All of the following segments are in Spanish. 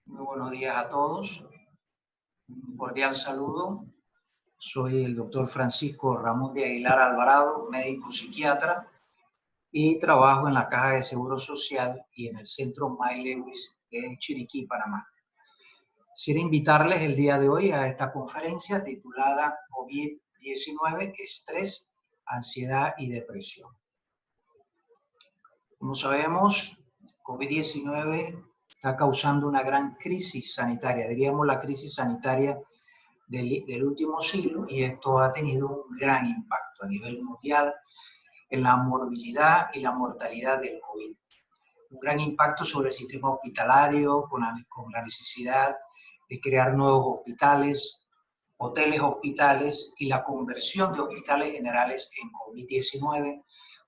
Muy buenos días a todos. Un cordial saludo. Soy el doctor Francisco Ramón de Aguilar Alvarado, médico psiquiatra, y trabajo en la Caja de Seguro Social y en el Centro May Lewis de Chiriquí, Panamá. Quisiera invitarles el día de hoy a esta conferencia titulada COVID-19, estrés, ansiedad y depresión. Como sabemos, COVID-19 está causando una gran crisis sanitaria, diríamos la crisis sanitaria del último siglo, y esto ha tenido un gran impacto a nivel mundial en la morbilidad y la mortalidad del COVID. Un gran impacto sobre el sistema hospitalario con la necesidad de crear nuevos hospitales, hoteles hospitales y la conversión de hospitales generales en COVID-19,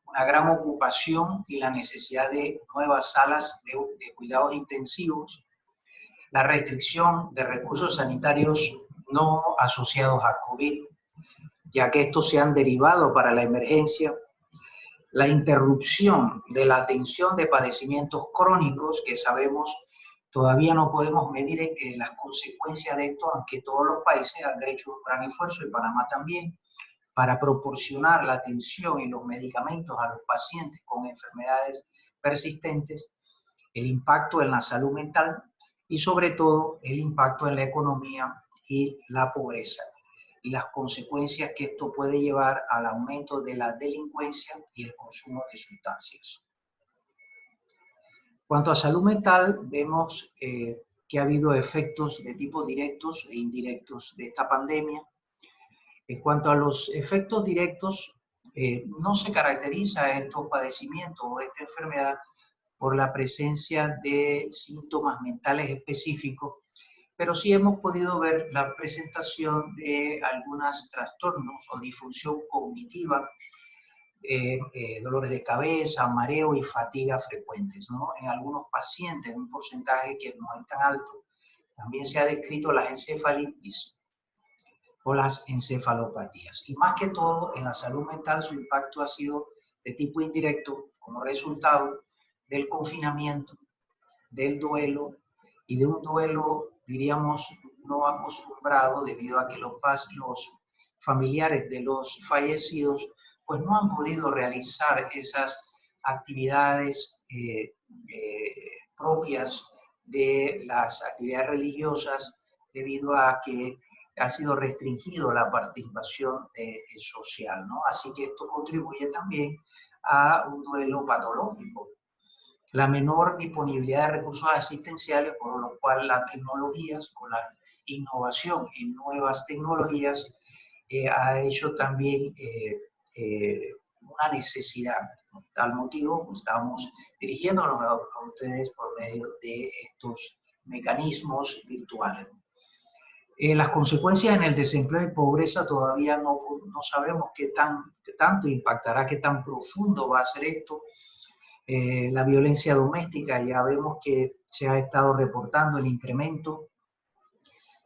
una gran ocupación y la necesidad de nuevas salas de cuidados intensivos, la restricción de recursos sanitarios no asociados a COVID, ya que estos se han derivado para la emergencia, la interrupción de la atención de padecimientos crónicos, que sabemos todavía no podemos medir las consecuencias de esto, aunque todos los países han hecho un gran esfuerzo, y Panamá también, para proporcionar la atención y los medicamentos a los pacientes con enfermedades persistentes, el impacto en la salud mental y sobre todo el impacto en la economía y la pobreza, y las consecuencias que esto puede llevar al aumento de la delincuencia y el consumo de sustancias. Cuanto a salud mental, vemos que ha habido efectos de tipo directos e indirectos de esta pandemia. En cuanto a los efectos directos, no se caracteriza estos padecimientos o esta enfermedad por la presencia de síntomas mentales específicos, pero sí hemos podido ver la presentación de algunos trastornos o disfunción cognitiva, dolores de cabeza, mareo y fatiga frecuentes, ¿no? En algunos pacientes, un porcentaje que no es tan alto. También se ha descrito las encefalitis o las encefalopatías. Y más que todo, en la salud mental su impacto ha sido de tipo indirecto como resultado del confinamiento, del duelo, y de un duelo, diríamos, no acostumbrado, debido a que los familiares de los fallecidos pues no han podido realizar esas actividades propias de las actividades religiosas, debido a que ha sido restringido la participación social, ¿no? Así que esto contribuye también a un duelo patológico. La menor disponibilidad de recursos asistenciales, por lo cual las tecnologías, con la innovación en nuevas tecnologías, ha hecho también una necesidad. Por tal motivo, pues, estamos dirigiéndonos a ustedes por medio de estos mecanismos virtuales. Las consecuencias en el desempleo y pobreza todavía no sabemos qué tanto impactará, qué tan profundo va a ser esto. La violencia doméstica, ya vemos que se ha estado reportando el incremento,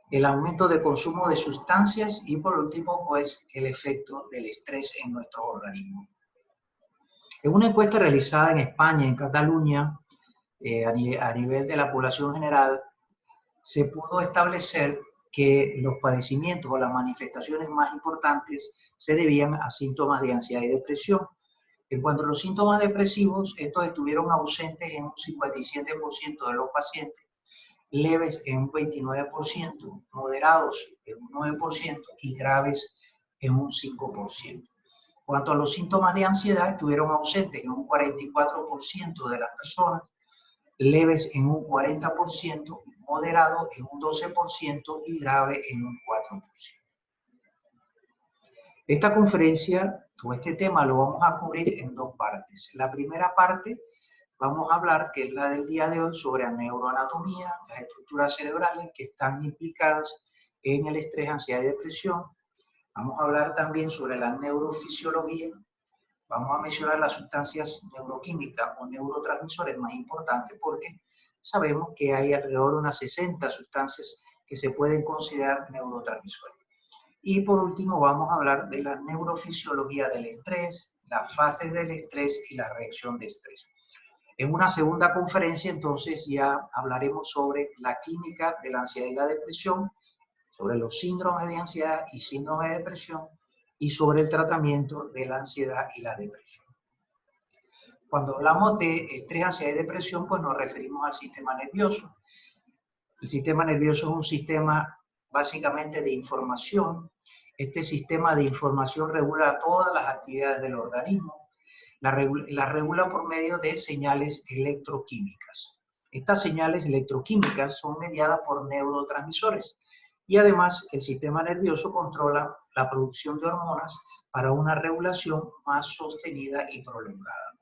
el aumento de consumo de sustancias y, por último, pues el efecto del estrés en nuestro organismo. En una encuesta realizada en España, en Cataluña, a nivel de la población general, se pudo establecer que los padecimientos o las manifestaciones más importantes se debían a síntomas de ansiedad y depresión. En cuanto a los síntomas depresivos, estos estuvieron ausentes en un 57% de los pacientes, leves en un 29%, moderados en un 9% y graves en un 5%. En cuanto a los síntomas de ansiedad, estuvieron ausentes en un 44% de las personas, leves en un 40%, moderados en un 12% y grave en un 4%. Esta conferencia o este tema lo vamos a cubrir en dos partes. La primera parte vamos a hablar, que es la del día de hoy, sobre la neuroanatomía, las estructuras cerebrales que están implicadas en el estrés, ansiedad y depresión. Vamos a hablar también sobre la neurofisiología. Vamos a mencionar las sustancias neuroquímicas o neurotransmisores más importantes, porque sabemos que hay alrededor de unas 60 sustancias que se pueden considerar neurotransmisores. Y por último vamos a hablar de la neurofisiología del estrés, las fases del estrés y la reacción de estrés. En una segunda conferencia, entonces, ya hablaremos sobre la clínica de la ansiedad y la depresión, sobre los síndromes de ansiedad y síndrome de depresión, y sobre el tratamiento de la ansiedad y la depresión. Cuando hablamos de estrés, ansiedad y depresión, pues nos referimos al sistema nervioso. El sistema nervioso es un sistema básicamente de información. Este sistema de información regula todas las actividades del organismo. La regula por medio de señales electroquímicas. Estas señales electroquímicas son mediadas por neurotransmisores y además el sistema nervioso controla la producción de hormonas para una regulación más sostenida y prolongada.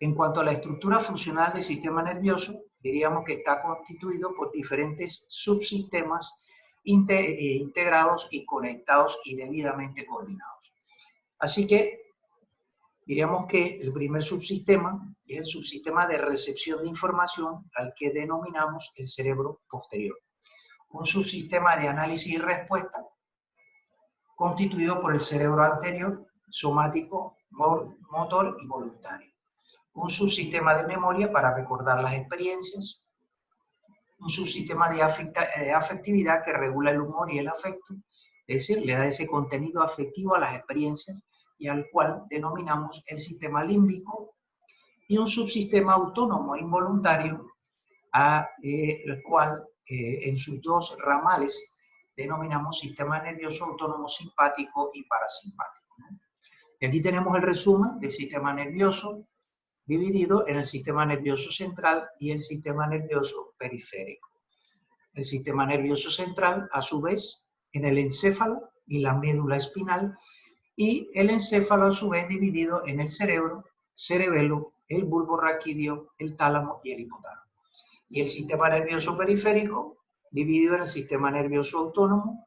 En cuanto a la estructura funcional del sistema nervioso, diríamos que está constituido por diferentes subsistemas integrados y conectados y debidamente coordinados. Así que diríamos que el primer subsistema es el subsistema de recepción de información al que denominamos el cerebro posterior. Un subsistema de análisis y respuesta constituido por el cerebro anterior, somático, motor y voluntario. Un subsistema de memoria para recordar las experiencias, un subsistema de afectividad que regula el humor y el afecto, es decir, le da ese contenido afectivo a las experiencias y al cual denominamos el sistema límbico, y un subsistema autónomo e involuntario, el cual en sus dos ramales denominamos sistema nervioso autónomo simpático y parasimpático. Y aquí tenemos el resumen del sistema nervioso, dividido en el sistema nervioso central y el sistema nervioso periférico. El sistema nervioso central, a su vez, en el encéfalo y la médula espinal, y el encéfalo, a su vez, dividido en el cerebro, cerebelo, el bulbo raquídeo, el tálamo y el hipotálamo. Y el sistema nervioso periférico, dividido en el sistema nervioso autónomo,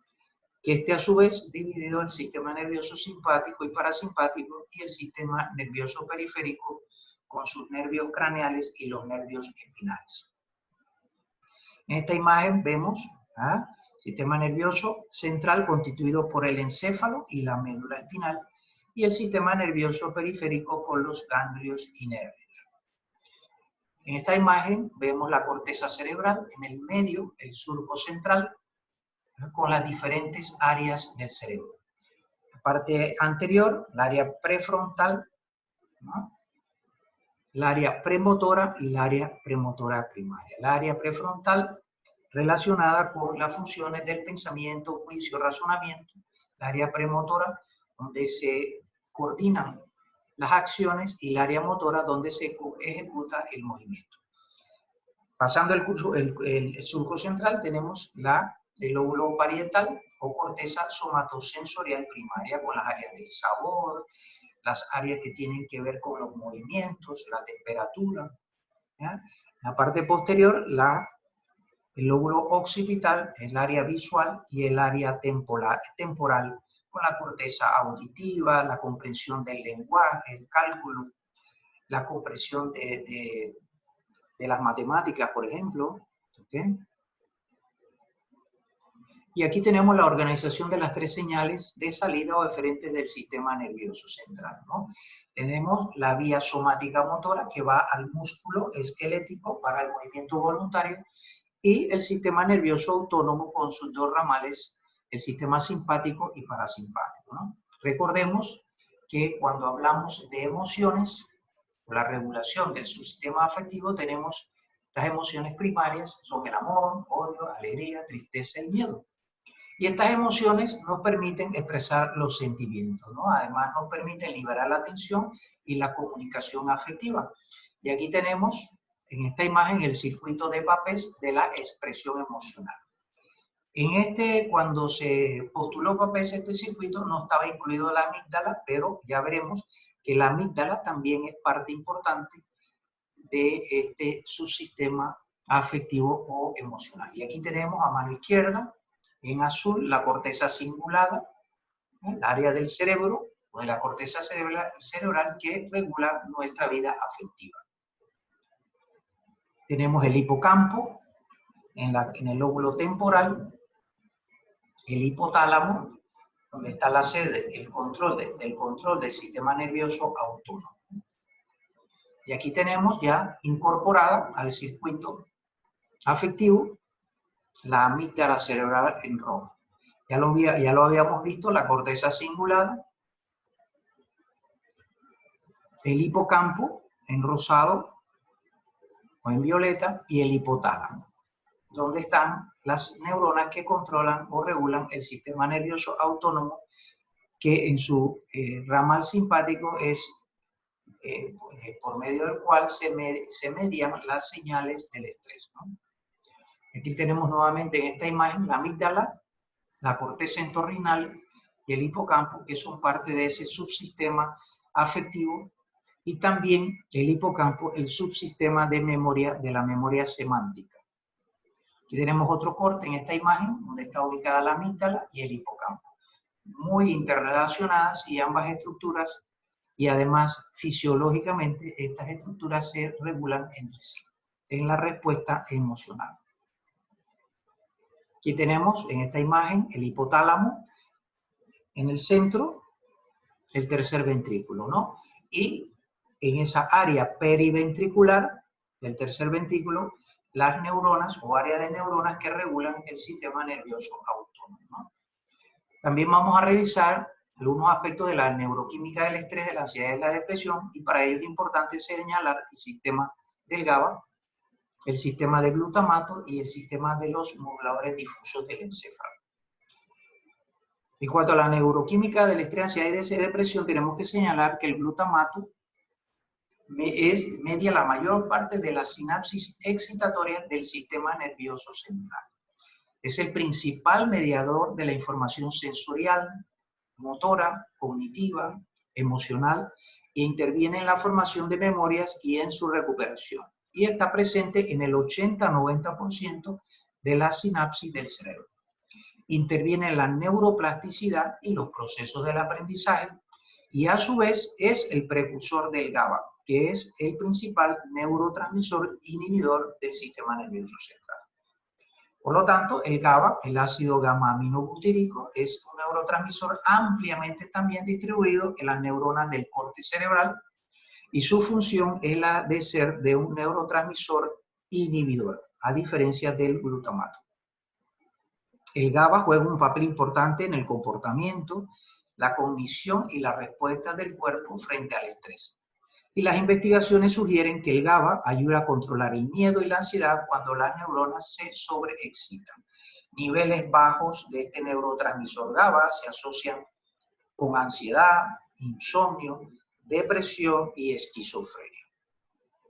que a su vez dividido en el sistema nervioso simpático y parasimpático, y el sistema nervioso periférico con sus nervios craneales y los nervios espinales. En esta imagen vemos sistema nervioso central constituido por el encéfalo y la médula espinal, y el sistema nervioso periférico con los ganglios y nervios. En esta imagen vemos la corteza cerebral, en el medio el surco central, con las diferentes áreas del cerebro. La parte anterior, el área prefrontal, ¿no?, el área premotora y el área premotora primaria. El área prefrontal relacionada con las funciones del pensamiento, juicio, razonamiento. El área premotora, donde se coordinan las acciones, y el área motora, donde se ejecuta el movimiento. Pasando el surco central, tenemos el lóbulo parietal o corteza somatosensorial primaria, con las áreas del sabor, las áreas que tienen que ver con los movimientos, la temperatura. ¿Ya? La parte posterior, el lóbulo occipital, el área visual, y el área temporal, con la corteza auditiva, la comprensión del lenguaje, el cálculo, la comprensión de las matemáticas, por ejemplo. ¿Okay? Y aquí tenemos la organización de las tres señales de salida o eferentes del sistema nervioso central, ¿no? Tenemos la vía somática motora, que va al músculo esquelético para el movimiento voluntario, y el sistema nervioso autónomo con sus dos ramales, el sistema simpático y parasimpático, ¿no? Recordemos que cuando hablamos de emociones, o la regulación del sistema afectivo, tenemos estas emociones primarias, son el amor, odio, alegría, tristeza y miedo. Y estas emociones nos permiten expresar los sentimientos, ¿no? Además nos permiten liberar la tensión y la comunicación afectiva. Y aquí tenemos en esta imagen el circuito de Papez de la expresión emocional. Cuando se postuló Papez, este circuito no estaba incluido la amígdala, pero ya veremos que la amígdala también es parte importante de este subsistema afectivo o emocional. Y aquí tenemos a mano izquierda, en azul, la corteza cingulada, el área del cerebro o de la corteza cerebral que regula nuestra vida afectiva. Tenemos el hipocampo en el lóbulo temporal, el hipotálamo, donde está la sede del control del sistema nervioso autónomo. Y aquí tenemos ya incorporada al circuito afectivo la amígdala cerebral en rojo. Ya lo habíamos visto, la corteza cingulada, el hipocampo en rosado o en violeta y el hipotálamo, donde están las neuronas que controlan o regulan el sistema nervioso autónomo, que en su ramal simpático es por medio del cual se median las señales del estrés, ¿no? Aquí tenemos nuevamente en esta imagen la amígdala, la corteza entorrinal y el hipocampo, que son parte de ese subsistema afectivo, y también el hipocampo, el subsistema de memoria, de la memoria semántica. Aquí tenemos otro corte en esta imagen, donde está ubicada la amígdala y el hipocampo, muy interrelacionadas, y ambas estructuras, y además fisiológicamente estas estructuras se regulan entre sí en la respuesta emocional. Aquí tenemos en esta imagen el hipotálamo, en el centro el tercer ventrículo, ¿no? Y en esa área periventricular del tercer ventrículo, las neuronas o áreas de neuronas que regulan el sistema nervioso autónomo, ¿no? También vamos a revisar algunos aspectos de la neuroquímica del estrés, de la ansiedad y de la depresión, y para ello es importante señalar el sistema del GABA, el sistema de glutamato y el sistema de los moduladores difusos del encéfalo. En cuanto a la neuroquímica del estrés, ansiedad y de depresión, tenemos que señalar que el glutamato media la mayor parte de las sinapsis excitatorias del sistema nervioso central. Es el principal mediador de la información sensorial, motora, cognitiva, emocional, e interviene en la formación de memorias y en su recuperación. Y está presente en el 80-90% de la sinapsis del cerebro. Interviene en la neuroplasticidad y los procesos del aprendizaje, y a su vez es el precursor del GABA, que es el principal neurotransmisor inhibidor del sistema nervioso central. Por lo tanto, el GABA, el ácido gamma-aminobutírico, es un neurotransmisor ampliamente también distribuido en las neuronas del corte cerebral, y su función es la de ser de un neurotransmisor inhibidor, a diferencia del glutamato. El GABA juega un papel importante en el comportamiento, la cognición y la respuesta del cuerpo frente al estrés. Y las investigaciones sugieren que el GABA ayuda a controlar el miedo y la ansiedad cuando las neuronas se sobreexcitan. Niveles bajos de este neurotransmisor GABA se asocian con ansiedad, insomnio, depresión y esquizofrenia.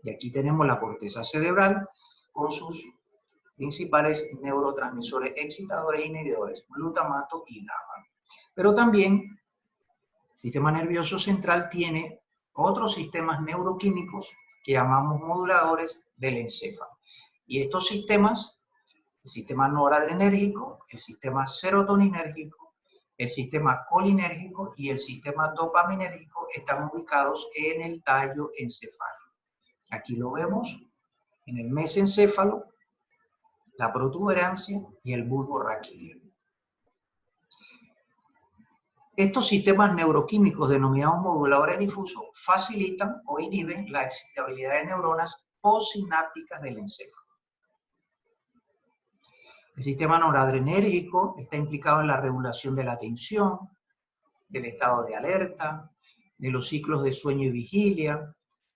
Y aquí tenemos la corteza cerebral con sus principales neurotransmisores excitadores e inhibidores, glutamato y GABA. Pero también el sistema nervioso central tiene otros sistemas neuroquímicos que llamamos moduladores del encéfalo. Y estos sistemas, el sistema noradrenérgico, el sistema serotoninérgico, el sistema colinérgico y el sistema dopaminérgico, están ubicados en el tallo encefálico. Aquí lo vemos en el mesencéfalo, la protuberancia y el bulbo raquídeo. Estos sistemas neuroquímicos denominados moduladores difusos facilitan o inhiben la excitabilidad de neuronas postsinápticas del encéfalo. El sistema noradrenérgico está implicado en la regulación de la atención, del estado de alerta, de los ciclos de sueño y vigilia,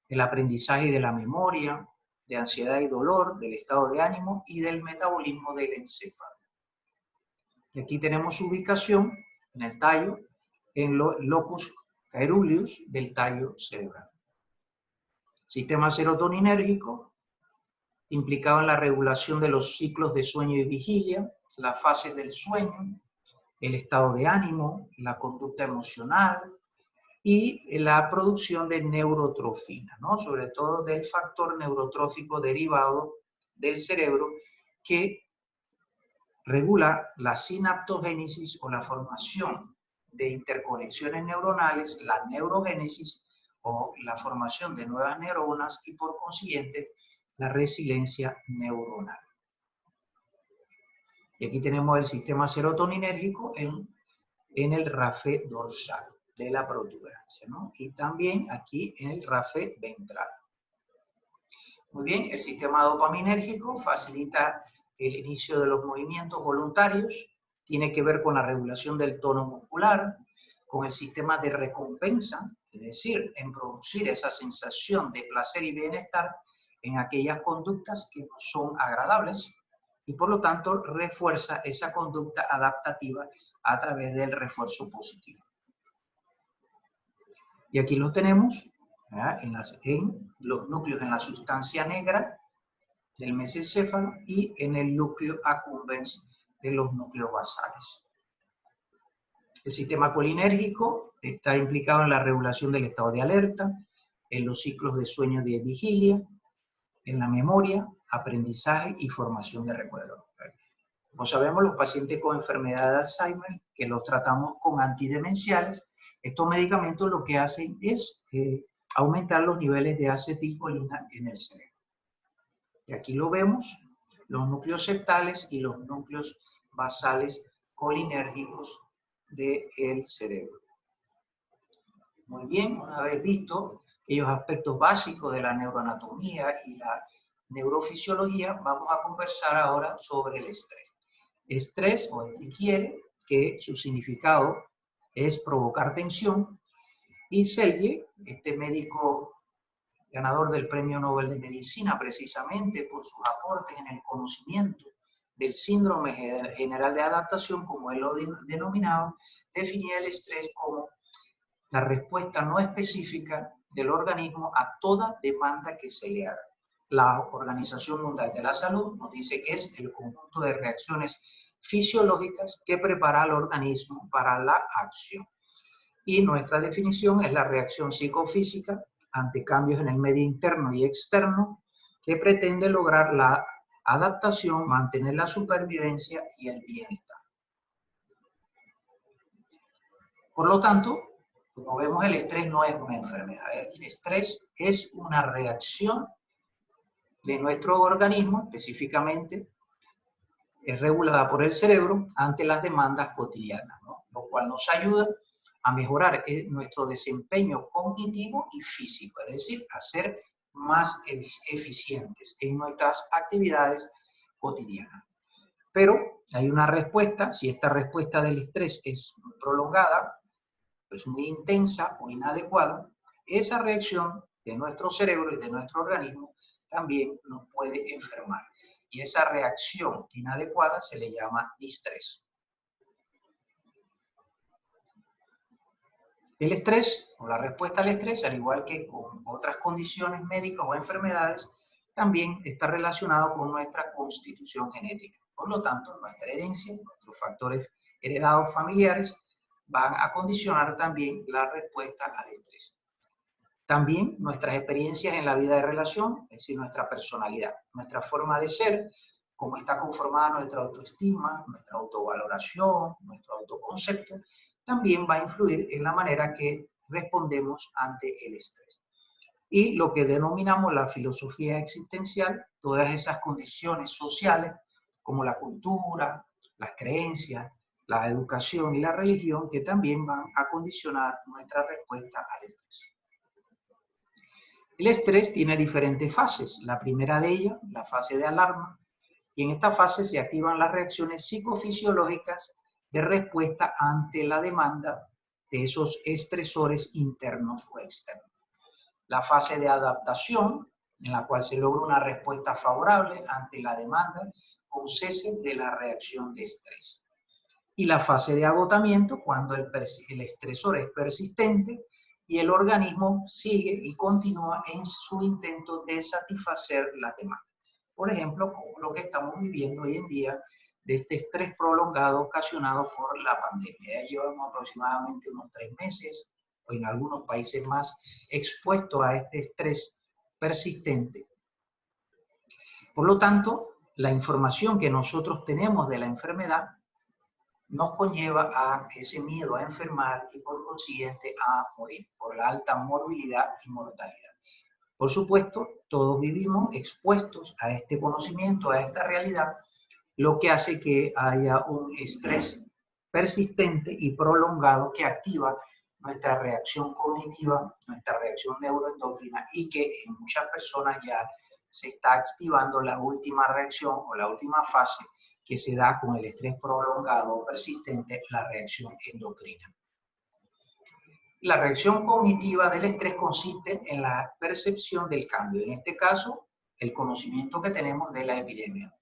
del aprendizaje y de la memoria, de ansiedad y dolor, del estado de ánimo y del metabolismo del encéfalo. Y aquí tenemos su ubicación en el tallo, en locus caeruleus del tallo cerebral. Sistema serotoninérgico, implicado en la regulación de los ciclos de sueño y vigilia, las fases del sueño, el estado de ánimo, la conducta emocional y la producción de neurotrofina, ¿no? Sobre todo del factor neurotrófico derivado del cerebro que regula la sinaptogénesis o la formación de interconexiones neuronales, la neurogénesis o la formación de nuevas neuronas y por consiguiente la resiliencia neuronal. Y aquí tenemos el sistema serotoninérgico en el rafe dorsal de la protuberancia, ¿no? Y también aquí en el rafe ventral. Muy bien, el sistema dopaminérgico facilita el inicio de los movimientos voluntarios, tiene que ver con la regulación del tono muscular, con el sistema de recompensa, es decir, en producir esa sensación de placer y bienestar en aquellas conductas que no son agradables y por lo tanto refuerza esa conducta adaptativa a través del refuerzo positivo. Y aquí lo tenemos en los núcleos en la sustancia negra del mesencéfalo y en el núcleo accumbens de los núcleos basales. El sistema colinérgico está implicado en la regulación del estado de alerta, en los ciclos de sueño y de vigilia, en la memoria, aprendizaje y formación de recuerdos. Como sabemos, los pacientes con enfermedad de Alzheimer, que los tratamos con antidemenciales, estos medicamentos lo que hacen es aumentar los niveles de acetilcolina en el cerebro. Y aquí lo vemos, los núcleos septales y los núcleos basales colinérgicos del cerebro. Muy bien, una vez visto aquellos aspectos básicos de la neuroanatomía y la neurofisiología, vamos a conversar ahora sobre el estrés. Estrés o requiere que su significado es provocar tensión, y Selye, este médico ganador del Premio Nobel de Medicina precisamente por sus aportes en el conocimiento del síndrome general de adaptación, como él lo denominaba, definía el estrés como la respuesta no específica del organismo a toda demanda que se le haga. La Organización Mundial de la Salud nos dice que es el conjunto de reacciones fisiológicas que prepara al organismo para la acción. Y nuestra definición es la reacción psicofísica ante cambios en el medio interno y externo que pretende lograr la adaptación, mantener la supervivencia y el bienestar. Por lo tanto, como vemos, el estrés no es una enfermedad. El estrés es una reacción de nuestro organismo, específicamente es regulada por el cerebro ante las demandas cotidianas, ¿no? Lo cual nos ayuda a mejorar nuestro desempeño cognitivo y físico, es decir, a ser más eficientes en nuestras actividades cotidianas. Pero hay una respuesta, si esta respuesta del estrés es prolongada, pues muy intensa o inadecuada, esa reacción de nuestro cerebro y de nuestro organismo también nos puede enfermar. Y esa reacción inadecuada se le llama distrés. El estrés o la respuesta al estrés, al igual que con otras condiciones médicas o enfermedades, también está relacionado con nuestra constitución genética. Por lo tanto, nuestra herencia, nuestros factores heredados familiares, van a condicionar también la respuesta al estrés. También nuestras experiencias en la vida de relación, es decir, nuestra personalidad, nuestra forma de ser, cómo está conformada nuestra autoestima, nuestra autovaloración, nuestro autoconcepto, también va a influir en la manera que respondemos ante el estrés. Y lo que denominamos la filosofía existencial, todas esas condiciones sociales, como la cultura, las creencias, la educación y la religión, que también van a condicionar nuestra respuesta al estrés. El estrés tiene diferentes fases. La primera de ellas, la fase de alarma, y en esta fase se activan las reacciones psicofisiológicas de respuesta ante la demanda de esos estresores internos o externos. La fase de adaptación, en la cual se logra una respuesta favorable ante la demanda con cese de la reacción de estrés. Y la fase de agotamiento, cuando el estresor es persistente y el organismo sigue y continúa en su intento de satisfacer las demandas. Por ejemplo, como lo que estamos viviendo hoy en día de este estrés prolongado ocasionado por la pandemia. Ya llevamos aproximadamente unos 3 meses, o en algunos países más, expuestos a este estrés persistente. Por lo tanto, la información que nosotros tenemos de la enfermedad nos conlleva a ese miedo a enfermar y por consiguiente a morir, por la alta morbilidad y mortalidad. Por supuesto, todos vivimos expuestos a este conocimiento, a esta realidad, lo que hace que haya un estrés persistente y prolongado que activa nuestra reacción cognitiva, nuestra reacción neuroendocrina y que en muchas personas ya se está activando la última reacción o la última fase que se da con el estrés prolongado o persistente, la reacción endocrina. La reacción cognitiva del estrés consiste en la percepción del cambio, en este caso, el conocimiento que tenemos de la epidemia,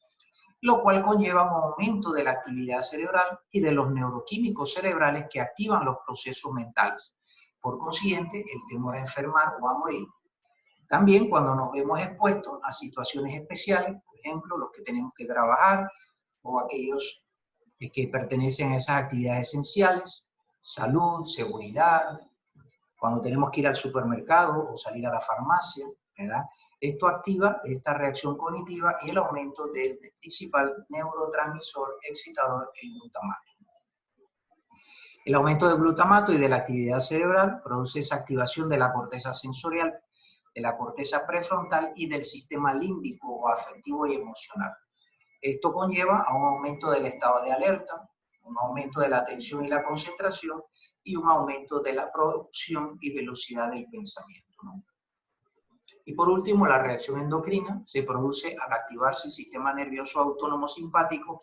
lo cual conlleva un aumento de la actividad cerebral y de los neuroquímicos cerebrales que activan los procesos mentales. Por consiguiente, el temor a enfermar o a morir. También cuando nos vemos expuestos a situaciones especiales, por ejemplo, los que tenemos que trabajar o aquellos que pertenecen a esas actividades esenciales, salud, seguridad, cuando tenemos que ir al supermercado o salir a la farmacia, ¿verdad? Esto activa esta reacción cognitiva y el aumento del principal neurotransmisor excitador, el glutamato. El aumento del glutamato y de la actividad cerebral produce esa activación de la corteza sensorial, de la corteza prefrontal y del sistema límbico o afectivo y emocional. Esto conlleva a un aumento del estado de alerta, un aumento de la atención y la concentración y un aumento de la producción y velocidad del pensamiento, ¿no? Y por último, la reacción endocrina se produce al activarse el sistema nervioso autónomo simpático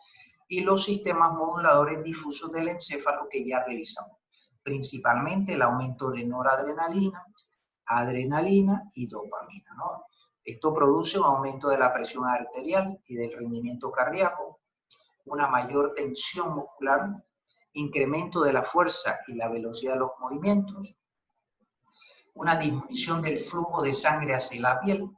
y los sistemas moduladores difusos del encéfalo que ya revisamos, principalmente el aumento de noradrenalina, adrenalina y dopamina, ¿no? Esto produce un aumento de la presión arterial y del rendimiento cardíaco, una mayor tensión muscular, incremento de la fuerza y la velocidad de los movimientos, una disminución del flujo de sangre hacia la piel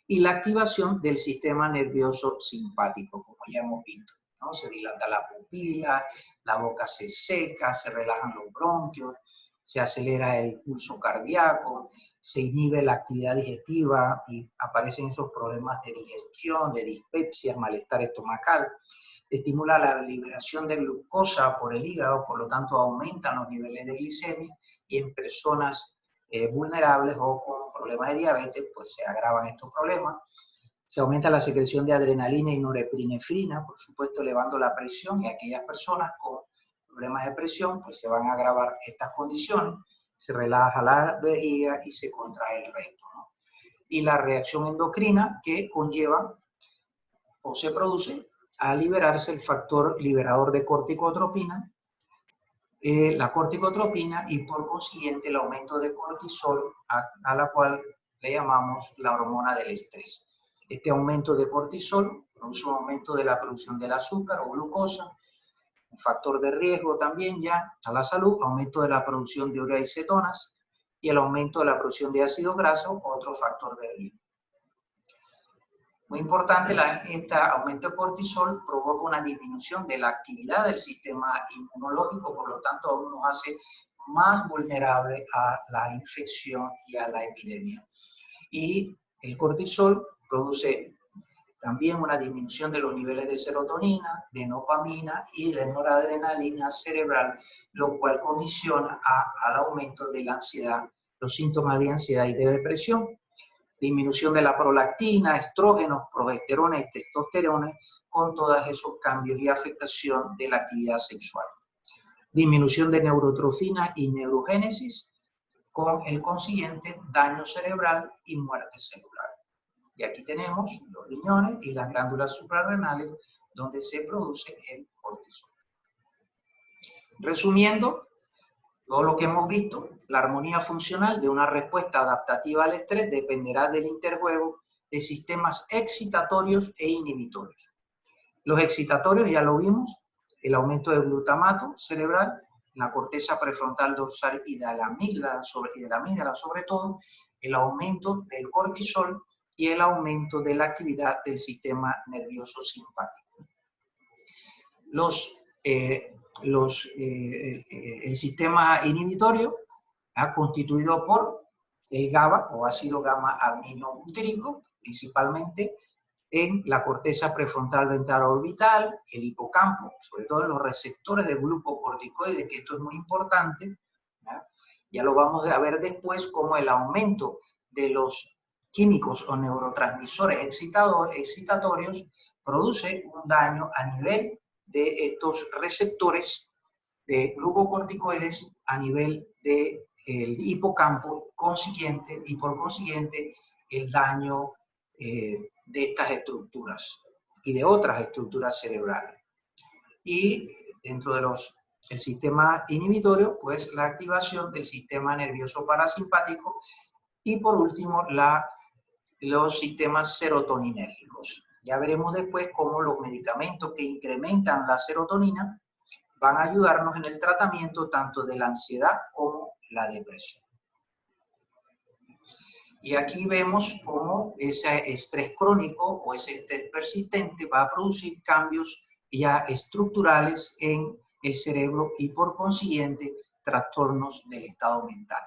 y la activación del sistema nervioso simpático, como ya hemos visto, ¿no? Se dilata la pupila, la boca se seca, se relajan los bronquios, se acelera el pulso cardíaco, se inhibe la actividad digestiva y aparecen esos problemas de digestión, de dispepsia, malestar estomacal. Estimula la liberación de glucosa por el hígado, por lo tanto aumentan los niveles de glicemia y en personas vulnerables o con problemas de diabetes, pues se agravan estos problemas. Se aumenta la secreción de adrenalina y norepinefrina, por supuesto elevando la presión, y aquellas personas con problemas de presión, pues se van a agravar estas condiciones, se relaja la vejiga y se contrae el recto, ¿no? Y la reacción endocrina que conlleva o se produce a liberarse el factor liberador de corticotropina, la corticotropina y por consiguiente el aumento de cortisol a la cual le llamamos la hormona del estrés. Este aumento de cortisol produce un aumento de la producción del azúcar o glucosa, un factor de riesgo también ya a la salud, aumento de la producción de urea y cetonas y el aumento de la producción de ácido graso, otro factor de riesgo. Muy importante, este aumento de cortisol provoca una disminución de la actividad del sistema inmunológico, por lo tanto aún nos hace más vulnerable a la infección y a la epidemia. Y el cortisol produce también una disminución de los niveles de serotonina, de dopamina y de noradrenalina cerebral, lo cual condiciona al aumento de la ansiedad, los síntomas de ansiedad y de depresión. Disminución de la prolactina, estrógenos, progesterona y testosterona, con todos esos cambios y afectación de la actividad sexual. Disminución de neurotrofina y neurogénesis, con el consiguiente daño cerebral y muerte celular. Y aquí tenemos los riñones y las glándulas suprarrenales, donde se produce el cortisol. Resumiendo, todo lo que hemos visto, la armonía funcional de una respuesta adaptativa al estrés dependerá del interjuego de sistemas excitatorios e inhibitorios. Los excitatorios ya lo vimos, el aumento del glutamato cerebral, la corteza prefrontal dorsal y de la amígdala sobre todo, el aumento del cortisol y el aumento de la actividad del sistema nervioso simpático. El sistema inhibitorio constituido por el GABA o ácido gamma aminobutírico, principalmente en la corteza prefrontal ventral orbital, el hipocampo, sobre todo en los receptores de glucocorticoides, que esto es muy importante. Ya lo vamos a ver después, como el aumento de los químicos o neurotransmisores excitatorios produce un daño a nivel de estos receptores de glucocorticoides a nivel del hipocampo consiguiente y por consiguiente el daño de estas estructuras y de otras estructuras cerebrales. Y dentro de el sistema inhibitorio, pues la activación del sistema nervioso parasimpático y por último los sistemas serotoninérgicos. Ya veremos después cómo los medicamentos que incrementan la serotonina van a ayudarnos en el tratamiento tanto de la ansiedad como la depresión. Y aquí vemos cómo ese estrés crónico o ese estrés persistente va a producir cambios ya estructurales en el cerebro y por consiguiente trastornos del estado mental.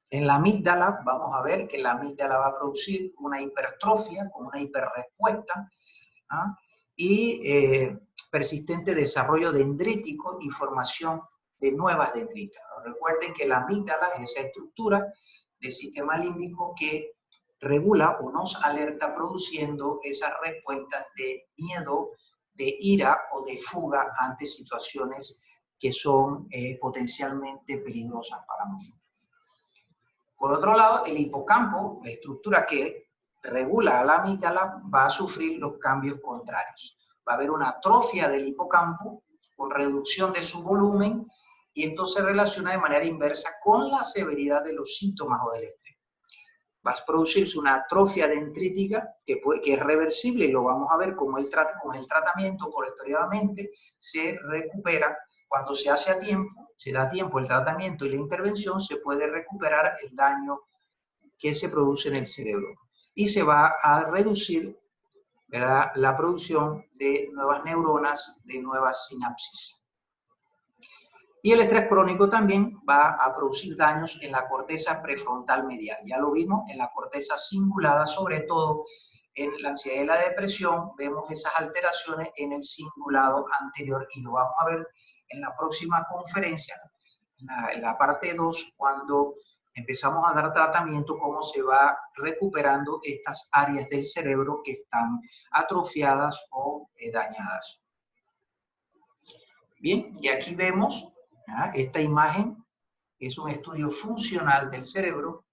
En la amígdala vamos a ver que la amígdala va a producir una hipertrofia, como una hiperrespuesta, ¿ah? Y persistente desarrollo dendrítico y formación de nuevas dendritas. Recuerden que la amígdala es esa estructura del sistema límbico que regula o nos alerta produciendo esas respuestas de miedo, de ira o de fuga ante situaciones que son potencialmente peligrosas para nosotros. Por otro lado, el hipocampo, la estructura que regula a la amígdala, va a sufrir los cambios contrarios. Va a haber una atrofia del hipocampo con reducción de su volumen y esto se relaciona de manera inversa con la severidad de los síntomas o del estrés. Va a producirse una atrofia dendrítica que es reversible y lo vamos a ver con el tratamiento posteriormente se recupera. Cuando se hace a tiempo, se da tiempo el tratamiento y la intervención, se puede recuperar el daño que se produce en el cerebro y se va a reducir, ¿verdad?, la producción de nuevas neuronas, de nuevas sinapsis. Y el estrés crónico también va a producir daños en la corteza prefrontal medial. Ya lo vimos en la corteza cingulada, sobre todo en la ansiedad y la depresión, vemos esas alteraciones en el cingulado anterior y lo vamos a ver en la próxima conferencia, en la parte 2, cuando empezamos a dar tratamiento, cómo se va recuperando estas áreas del cerebro que están atrofiadas o dañadas. Bien, y aquí vemos esta imagen, es un estudio funcional del cerebro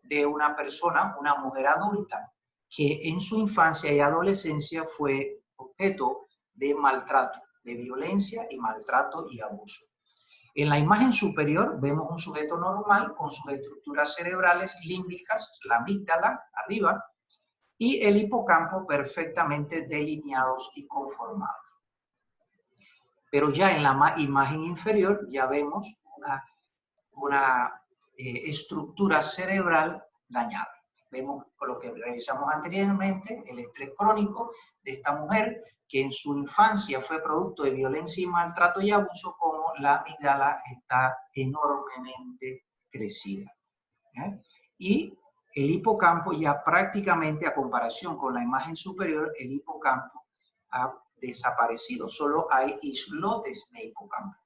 de una persona, una mujer adulta, que en su infancia y adolescencia fue objeto de maltrato, de violencia y maltrato y abuso. En la imagen superior vemos un sujeto normal con sus estructuras cerebrales límbicas, la amígdala arriba, y el hipocampo perfectamente delineados y conformados. Pero ya en la imagen inferior ya vemos una estructura cerebral dañada. Vemos con lo que revisamos anteriormente, el estrés crónico de esta mujer que en su infancia fue producto de violencia y maltrato y abuso, como la amígdala está enormemente crecida. Y el hipocampo ya prácticamente, a comparación con la imagen superior, el hipocampo ha desaparecido, solo hay islotes de hipocampo.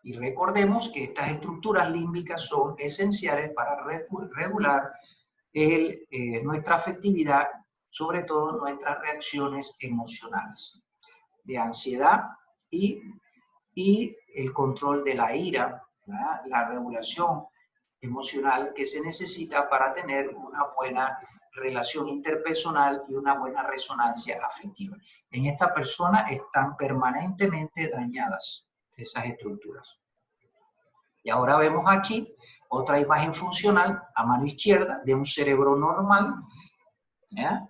Y recordemos que estas estructuras límbicas son esenciales para regular nuestra afectividad, sobre todo nuestras reacciones emocionales, de ansiedad y el control de la ira, ¿verdad?, la regulación emocional que se necesita para tener una buena relación interpersonal y una buena resonancia afectiva. En esta persona están permanentemente dañadas esas estructuras. Y ahora vemos aquí otra imagen funcional a mano izquierda de un cerebro normal, ¿ya?,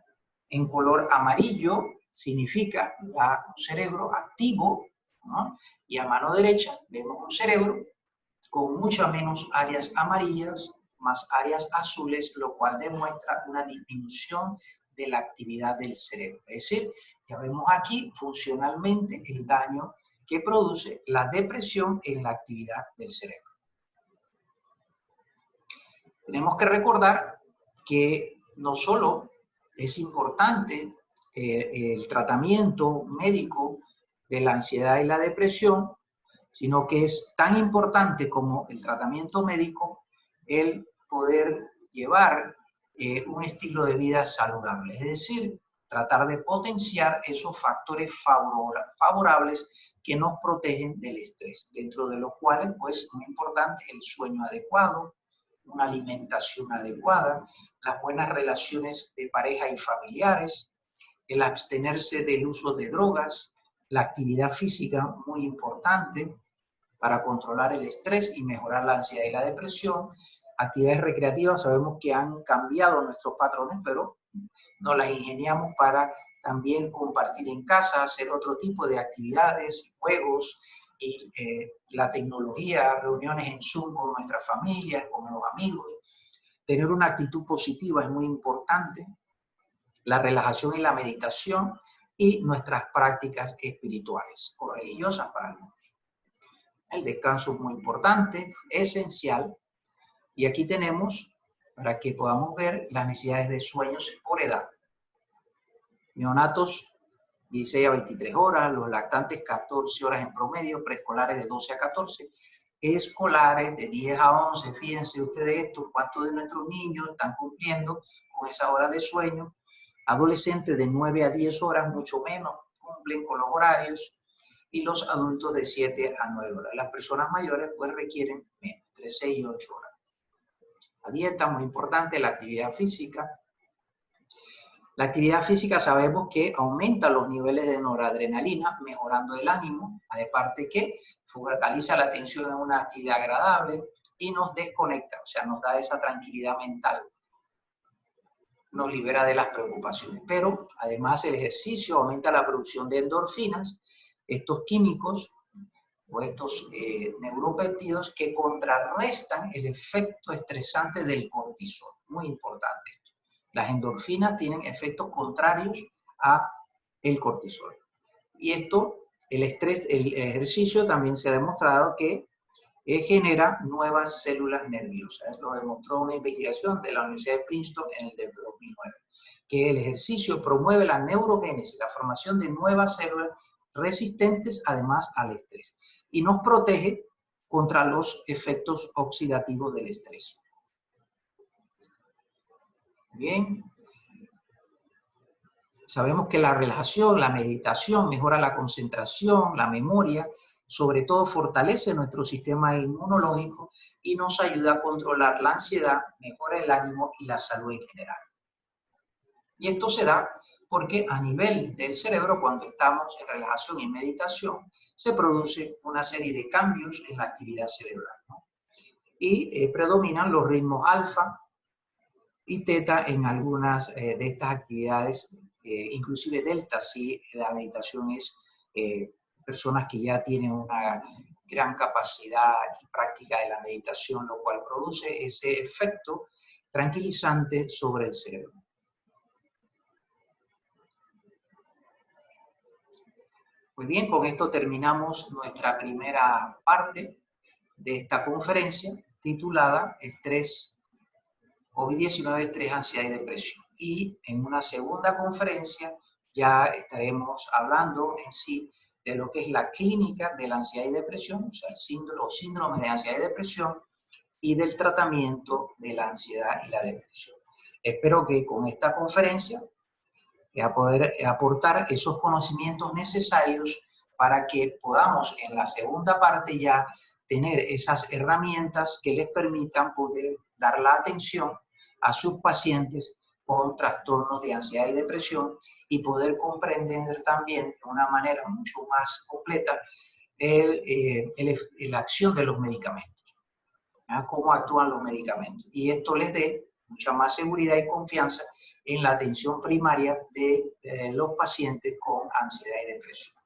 en color amarillo significa un cerebro activo, ¿no?, y a mano derecha vemos un cerebro con muchas menos áreas amarillas, más áreas azules, lo cual demuestra una disminución de la actividad del cerebro. Es decir, ya vemos aquí funcionalmente el daño que produce la depresión en la actividad del cerebro. Tenemos que recordar que no solo es importante el tratamiento médico de la ansiedad y la depresión, sino que es tan importante como el tratamiento médico el poder llevar un estilo de vida saludable, es decir, tratar de potenciar esos factores favorables que nos protegen del estrés, dentro de los cuales, pues, muy importante el sueño adecuado, una alimentación adecuada, las buenas relaciones de pareja y familiares, el abstenerse del uso de drogas, la actividad física, muy importante para controlar el estrés y mejorar la ansiedad y la depresión. Actividades recreativas, sabemos que han cambiado nuestros patrones, pero nos las ingeniamos para también compartir en casa, hacer otro tipo de actividades, juegos, y la tecnología, reuniones en Zoom con nuestras familias, con los amigos. Tener una actitud positiva es muy importante. La relajación y la meditación y nuestras prácticas espirituales o religiosas para algunos. El descanso es muy importante, esencial. Y aquí tenemos, para que podamos ver, las necesidades de sueños por edad. Neonatos 16 a 23 horas, los lactantes 14 horas en promedio, preescolares de 12 a 14, escolares de 10 a 11, fíjense ustedes esto, cuántos de nuestros niños están cumpliendo con esa hora de sueño, adolescentes de 9 a 10 horas, mucho menos cumplen con los horarios, y los adultos de 7 a 9 horas. Las personas mayores pues requieren menos, entre 6 y 8 horas. La dieta, muy importante, la actividad física. La actividad física sabemos que aumenta los niveles de noradrenalina, mejorando el ánimo, aparte que focaliza la atención en una actividad agradable y nos desconecta, o sea, nos da esa tranquilidad mental, nos libera de las preocupaciones. Pero además el ejercicio aumenta la producción de endorfinas, estos químicos o estos neuropéptidos que contrarrestan el efecto estresante del cortisol. Muy importante esto. Las endorfinas tienen efectos contrarios a el cortisol. Y esto, el estrés, el ejercicio también se ha demostrado que genera nuevas células nerviosas. Lo demostró una investigación de la Universidad de Princeton en el 2009, que el ejercicio promueve la neurogénesis, la formación de nuevas células resistentes además al estrés, y nos protege contra los efectos oxidativos del estrés. Bien, sabemos que la relajación, la meditación mejora la concentración, la memoria, sobre todo fortalece nuestro sistema inmunológico y nos ayuda a controlar la ansiedad, mejora el ánimo y la salud en general. Y esto se da porque a nivel del cerebro, cuando estamos en relajación y meditación, se produce una serie de cambios en la actividad cerebral, ¿no? Y predominan los ritmos alfa y teta en algunas de estas actividades, inclusive delta, si la meditación es personas que ya tienen una gran capacidad y práctica de la meditación, lo cual produce ese efecto tranquilizante sobre el cerebro. Muy bien, con esto terminamos nuestra primera parte de esta conferencia titulada Estrés, COVID-19, estrés, ansiedad y depresión. Y en una segunda conferencia ya estaremos hablando en sí de lo que es la clínica de la ansiedad y depresión, o sea, los síndromes de ansiedad y depresión, y del tratamiento de la ansiedad y la depresión. Espero que con esta conferencia a poder aportar esos conocimientos necesarios para que podamos en la segunda parte ya tener esas herramientas que les permitan poder dar la atención a sus pacientes con trastornos de ansiedad y depresión y poder comprender también de una manera mucho más completa la acción de los medicamentos, ¿ya? Cómo actúan los medicamentos. Y esto les dé mucha más seguridad y confianza en la atención primaria de los pacientes con ansiedad y depresión.